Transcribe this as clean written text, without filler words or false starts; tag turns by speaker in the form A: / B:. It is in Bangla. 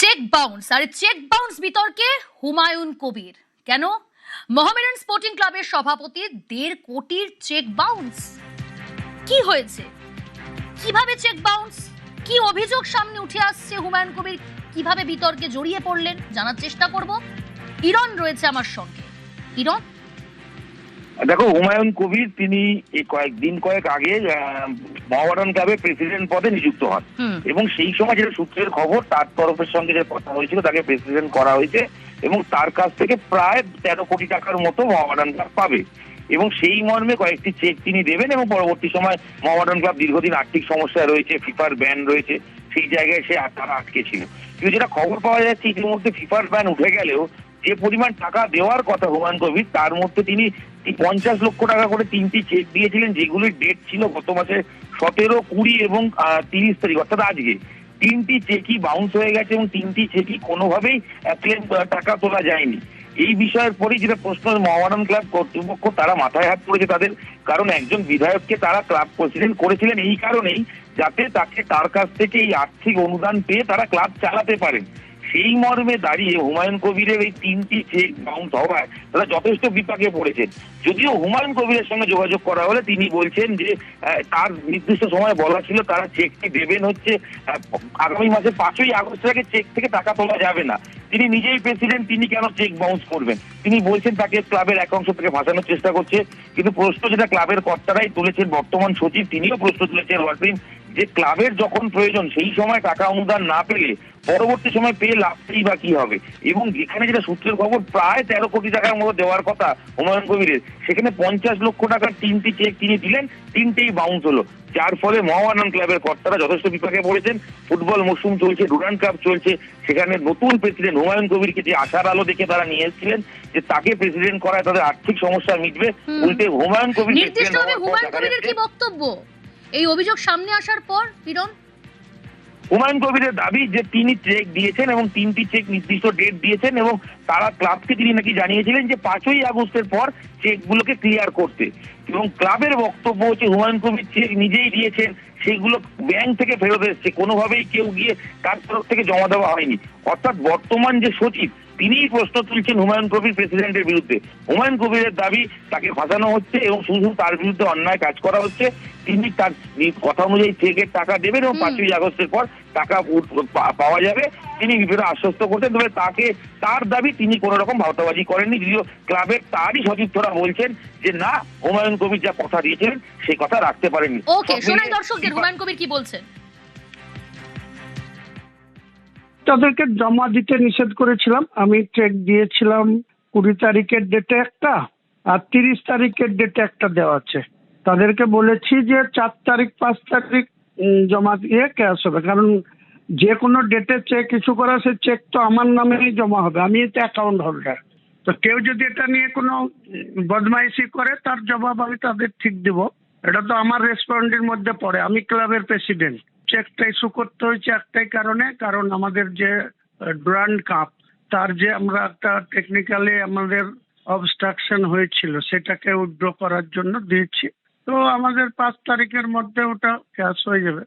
A: চেক বাউন্স আর চেক বাউন্স বিতর্কে হুমায়ুন কবির কেন? মোহামেডান স্পোর্টিং ক্লাবের সভাপতির 1.5 কোটির চেক বাউন্স কি হয়েছে? কিভাবে চেক বাউন্স? কি অভিযোগ সামনে উঠে আসছে? হুমায়ুন কবির কিভাবে বিতর্কে জড়িয়ে পড়লেন জানার চেষ্টা করব। ইরন রয়েছে আমার সঙ্গে। ইরন,
B: দেখো, হুমায়ুন কবির তিনি এই কয়েক আগে মোহামেডান ক্লাবের প্রেসিডেন্ট পদে নিযুক্ত হন এবং সেই সময় যেটা সূত্রের খবর, তার তরফের সঙ্গে যে কথা হয়েছিল তাকে প্রেসিডেন্ট করা হয়েছে এবং তার কাছ থেকে প্রায় 13 কোটি টাকার মতো মোহামেডান ক্লাব পাবে এবং সেই মর্মে কয়েকটি চেক তিনি দেবেন এবং পরবর্তী সময় মোহামেডান ক্লাব দীর্ঘদিন আর্থিক সমস্যায় রয়েছে, ফিফার ব্যান রয়েছে, সেই জায়গায় তারা আটকে ছিল। কিন্তু যেটা খবর পাওয়া যাচ্ছে, ইতিমধ্যে ফিফার ব্যান উঠে গেলেও যে পরিমাণ টাকা দেওয়ার কথা হুমায়ুন কবির, তার মধ্যে তিনি 50 লক্ষ টাকা করে 3টি চেক দিয়েছিলেন, যেগুলির ডেট ছিল গত মাসে 17, 20 এবং 30 তারিখ, অর্থাৎ আজকে। 3টি চেকই বাউন্স হয়ে গেছে এবং 3টি চেকই কোনোভাবেই ক্লেম টাকা তোলা যায়নি। এই বিষয়ের পরেই যেটা প্রশ্ন, মোহামেডান ক্লাব কর্তৃপক্ষ তারা মাথায় হাত করেছে তাদের, কারণ একজন বিধায়ককে তারা ক্লাব প্রেসিডেন্ট করেছিলেন এই কারণেই যাতে তার কাছ থেকে এই আর্থিক অনুদান পেয়ে তারা ক্লাব চালাতে পারেন। সেই মর্মে দাঁড়িয়ে হুমায়ুন কবিরের এই 3টি চেক বাউন্স হওয়ায় তারা যথেষ্ট বিপাকে পড়েছেন। যদিও হুমায়ুন কবিরের সঙ্গে যোগাযোগ করা হলে তিনি বলছেন যে তার নির্দিষ্ট সময় বলা ছিল তারা চেকটি দেবেন হচ্ছে আগামী মাসের 5ই আগস্টের আগে চেক থেকে টাকা তোলা যাবে না। তিনি নিজেই প্রেসিডেন্ট, তিনি কেন চেক বাউন্স করবেন? তিনি বলছেন তাকে ক্লাবের একাংশ থেকে ফাঁসানোর চেষ্টা করছে। কিন্তু প্রশ্ন যেটা ক্লাবের কর্তারাই তুলেছেন, বর্তমান সচিব তিনিও প্রশ্ন তুলেছেন ওয়ার্কিং, যে ক্লাবের যখন প্রয়োজন সেই সময় টাকা অনুদান না পেলে পরবর্তী সময় পেয়ে লাভটাই বা কি হবে? এবং যেখানে যেটা সূত্রের খবর প্রায় 13 কোটি টাকার মতো দেওয়ার কথা হুমায়ুন কবিরের, সেখানে 50 লক্ষ টাকার 3টি চেক তিনি দিলেন, 3টেই বাউন্স হলো, যার ফলে মোহামেডান ক্লাবের কর্তারা যথেষ্ট বিপাকে পড়েছেন। ফুটবল মৌসুম চলছে, ডুরান্ড কাপ চলছে, সেখানে নতুন প্রেসিডেন্ট হুমায়ুন কবিরকে যে আশার আলো দেখে তারা নিয়ে এসেছিলেন যে তাকে প্রেসিডেন্ট করায় তাদের আর্থিক সমস্যা মিটবে, উল্টে হুমায়ুন কবির
A: নির্দিষ্টভাবে হুমায়ুন কবিরের কি বক্তব্য এই অভিযোগ সামনে আসার পর? ইরন,
B: হুমায়ুন কবিরের দাবি যে তিনি চেক দিয়েছেন এবং 3টি চেক নির্দিষ্ট ডেট দিয়েছেন এবং তারা ক্লাবকে তিনি নাকি জানিয়েছিলেন যে 5ই আগস্টের পর চেকগুলোকে ক্লিয়ার করতে। এবং ক্লাবের বক্তব্য হচ্ছে হুমায়ুন কবির চেক নিজেই দিয়েছেন, সেগুলো ব্যাংক থেকে ফেরত এসছে, কোনোভাবেই কেউ গিয়ে তার তরফ থেকে জমা দেওয়া হয়নি। অর্থাৎ বর্তমান যে সচিব তিনিই প্রশ্ন তুলছেন হুমায়ুন কবির প্রেসিডেন্টের বিরুদ্ধে। হুমায়ুন কবিরের দাবি তাকে ফাঁসানো হচ্ছে এবং শুধু তার বিরুদ্ধে অন্যায় কাজ করা হচ্ছে। তিনি তার কথা অনুযায়ী চেকের টাকা দেবেন এবং 5ই আগস্টের পর টাকা পাওয়া যাবে, তিনি বিভিন্ন আশ্বস্ত করছেন। তবে তার দাবি তিনি কোন রকম ভাওতাবাজি করেননি, যদিও ক্লাবের তারই সতীর্থরা বলছেন যে না, হুমায়ুন কবির যা কথা দিয়েছিলেন সেই কথা রাখতে পারেননি।
A: ওকে, শোনাই দর্শকদের হুমায়ুন কবির কি বলছেন।
C: তাদেরকে জমা দিতে নিষেধ করেছিলাম। আমি চেক দিয়েছিলাম 20 তারিখের ডেটে একটা, আর 30 তারিখের ডেটে একটা দেওয়া আছে। তাদেরকে বলেছি যে 4 তারিখ 5 তারিখ জমা দিয়ে ক্যাশ হবে, কারণ যে কোনো ডেটে চেক ইস্যু করা, সে চেক তো আমার নামেই জমা হবে, আমি তো অ্যাকাউন্ট হোল্ডার। তো কেউ যদি এটা নিয়ে কোনো বদমাইশি করে তার জবাব আমি তাদের ঠিক দিব। এটা তো আমার রেসপন্সিবিলিটির মধ্যে পড়ে, আমি ক্লাবের প্রেসিডেন্ট। চেকটা ইস্যু করতে হয়েছে একটাই কারণে, কারণ আমাদের যে ডুরান্ড কাপ, তার যে আমরা একটা টেকনিক্যালি আমাদের অবস্ট্রাকশন হয়েছিল, সেটাকে উইথড্র করার জন্য দিয়েছি। তো আমাদের 5 তারিখের মধ্যে ওটা ক্যাশ হয়ে যাবে।